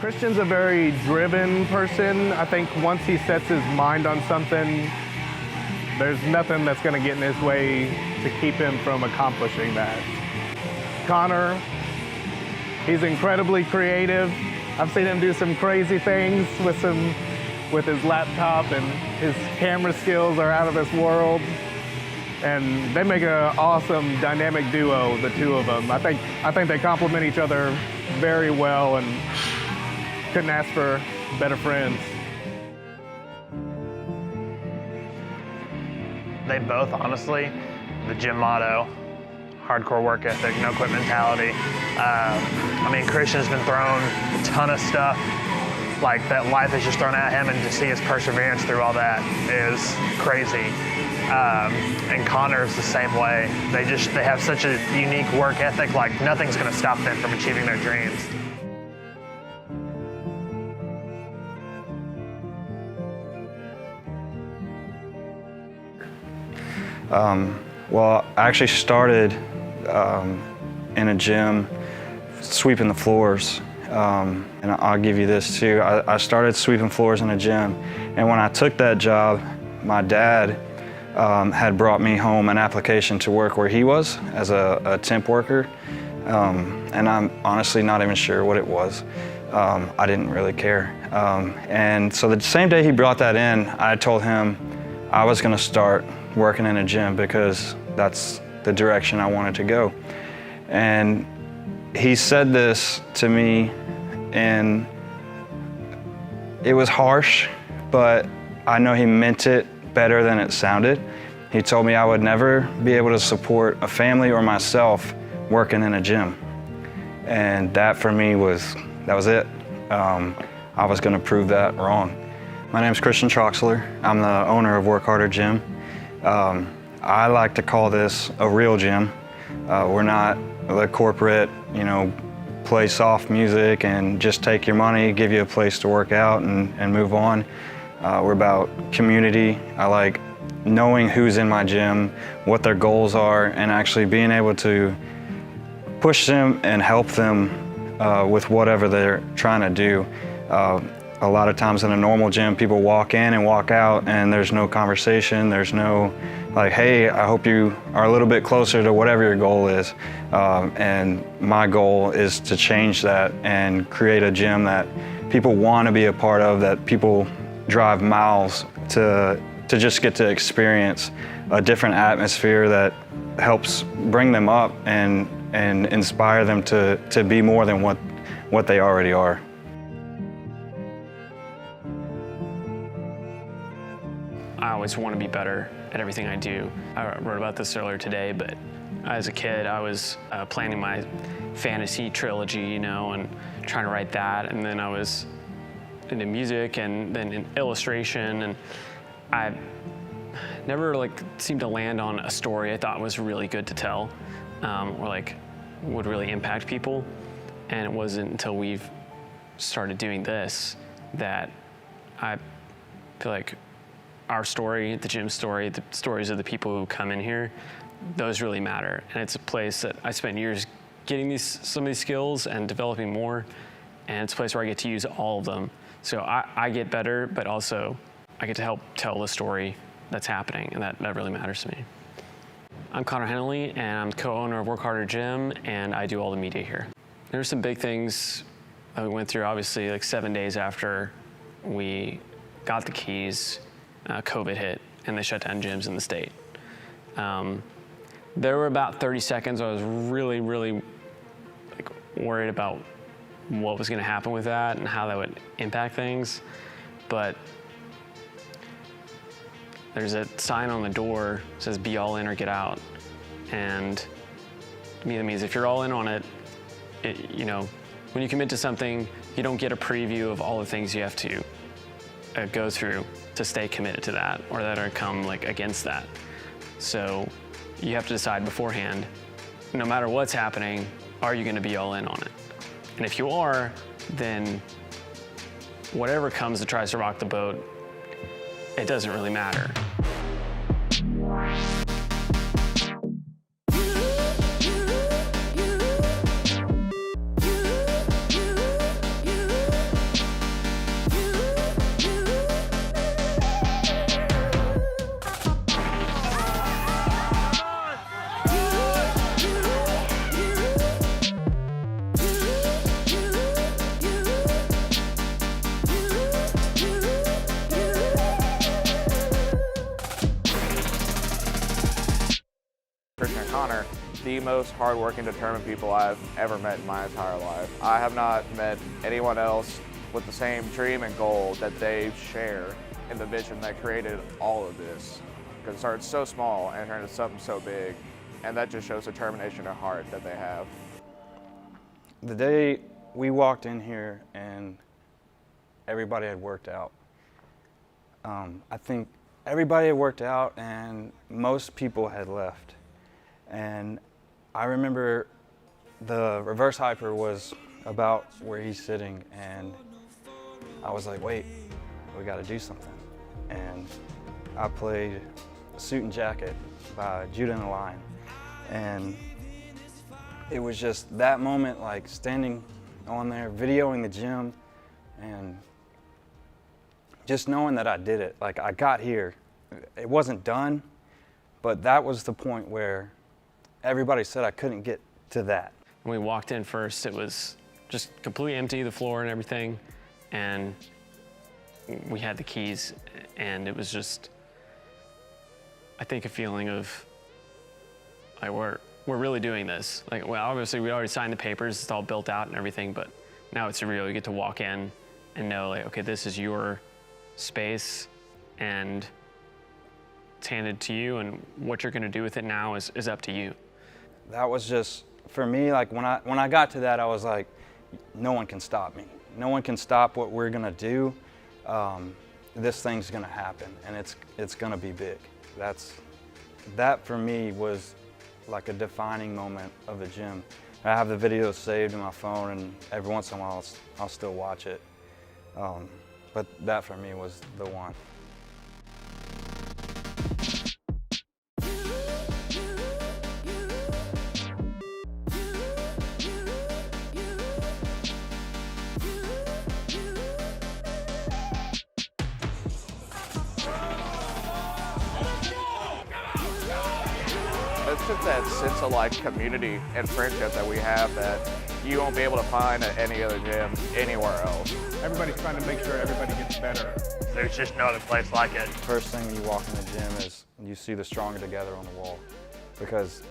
Christian's a very driven person. I think once he sets his mind on something, there's nothing that's going to get in his way to keep him from accomplishing that. Connor, he's incredibly creative. I've seen him do some crazy things with his laptop, and his camera skills are out of this world. And they make an awesome dynamic duo, the two of them. I think they complement each other very well, and couldn't ask for better friends. They both, honestly, the gym motto, hardcore work ethic, no quit mentality. I mean, Christian's been thrown a ton of stuff like that life has just thrown at him, and to see his perseverance through all that is crazy. And Connor's the same way. They have such a unique work ethic, like nothing's gonna stop them from achieving their dreams. Well, I actually started in a gym sweeping the floors. And I'll give you this too. I started sweeping floors in a gym, and when I took that job, my dad had brought me home an application to work where he was as a temp worker, and I'm honestly not even sure what it was. I didn't really care. And so the same day he brought that in, I told him I was gonna start working in a gym because that's the direction I wanted to go. And he said this to me, and it was harsh, but I know he meant it better than it sounded. He told me I would never be able to support a family or myself working in a gym. And that for me that was it. I was gonna prove that wrong. My name's Christian Troxler. I'm the owner of WorkHarder Gym. I like to call this a real gym. We're not the corporate, play soft music and just take your money, give you a place to work out and move on. We're about community. I like knowing who's in my gym, what their goals are, and actually being able to push them and help them with whatever they're trying to do. A lot of times in a normal gym, people walk in and walk out and there's no conversation, there's no like, hey, I hope you are a little bit closer to whatever your goal is. And my goal is to change that and create a gym that people want to be a part of, that people drive miles to just get to experience a different atmosphere that helps bring them up and inspire them to be more than what they already are. I always want to be better at everything I do. I wrote about this earlier today, but as a kid, I was planning my fantasy trilogy, and trying to write that. And then I was into music and then in illustration. And I never seemed to land on a story I thought was really good to tell, or would really impact people. And it wasn't until we've started doing this that I feel like our story, the gym story, the stories of the people who come in here, those really matter. And it's a place that I spent years getting some of these skills and developing more. And it's a place where I get to use all of them. So I get better, but also I get to help tell the story that's happening, and that really matters to me. I'm Connor Henley, and I'm co-owner of WorkHarder Gym, and I do all the media here. There's some big things that we went through, obviously, 7 days after we got the keys. COVID hit, and they shut down gyms in the state. There were about 30 seconds I was really, really worried about what was gonna happen with that and how that would impact things. But there's a sign on the door that says be all in or get out. And to me, that means if you're all in on it, when you commit to something, you don't get a preview of all the things you have to go through to stay committed to that, or that are come against that. So you have to decide beforehand, no matter what's happening, are you gonna be all in on it? And if you are, then whatever comes that tries to rock the boat, it doesn't really matter. the most hardworking, determined people I've ever met in my entire life. I have not met anyone else with the same dream and goal that they share in the vision that created all of this. Because it started so small and turned into something so big, and that just shows determination and heart that they have. The day we walked in here and everybody had worked out. I think everybody had worked out and most people had left. And I remember the reverse hyper was about where he's sitting, and I was like, wait, we gotta do something. And I played Suit and Jacket by Judah and the Lion. And it was just that moment, like standing on there, videoing the gym, and just knowing that I did it. Like I got here. It wasn't done, but that was the point where everybody said I couldn't get to that. When we walked in first, it was just completely empty, the floor and everything, and we had the keys, and it was just, I think, a feeling of, like, we're really doing this. Like, well, obviously we already signed the papers, it's all built out and everything, but now it's surreal. You get to walk in and know, like, okay, this is your space, and it's handed to you, and what you're gonna do with it now is up to you. That was just, for me, like when I got to that, I was like, no one can stop me. No one can stop what we're gonna do. This thing's gonna happen, and it's gonna be big. That for me was like a defining moment of the gym. I have the videos saved in my phone, and every once in a while I'll still watch it. But that for me was the one. It's just that sense of like community and friendship that we have that you won't be able to find at any other gym anywhere else. Everybody's trying to make sure everybody gets better. There's just no other place like it. First thing when you walk in the gym is you see the Stronger Together on the wall, because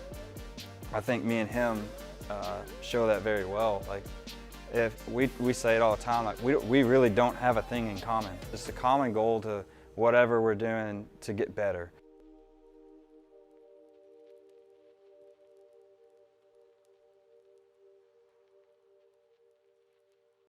I think me and him show that very well. Like, if we say it all the time, like we really don't have a thing in common. It's a common goal to whatever we're doing to get better.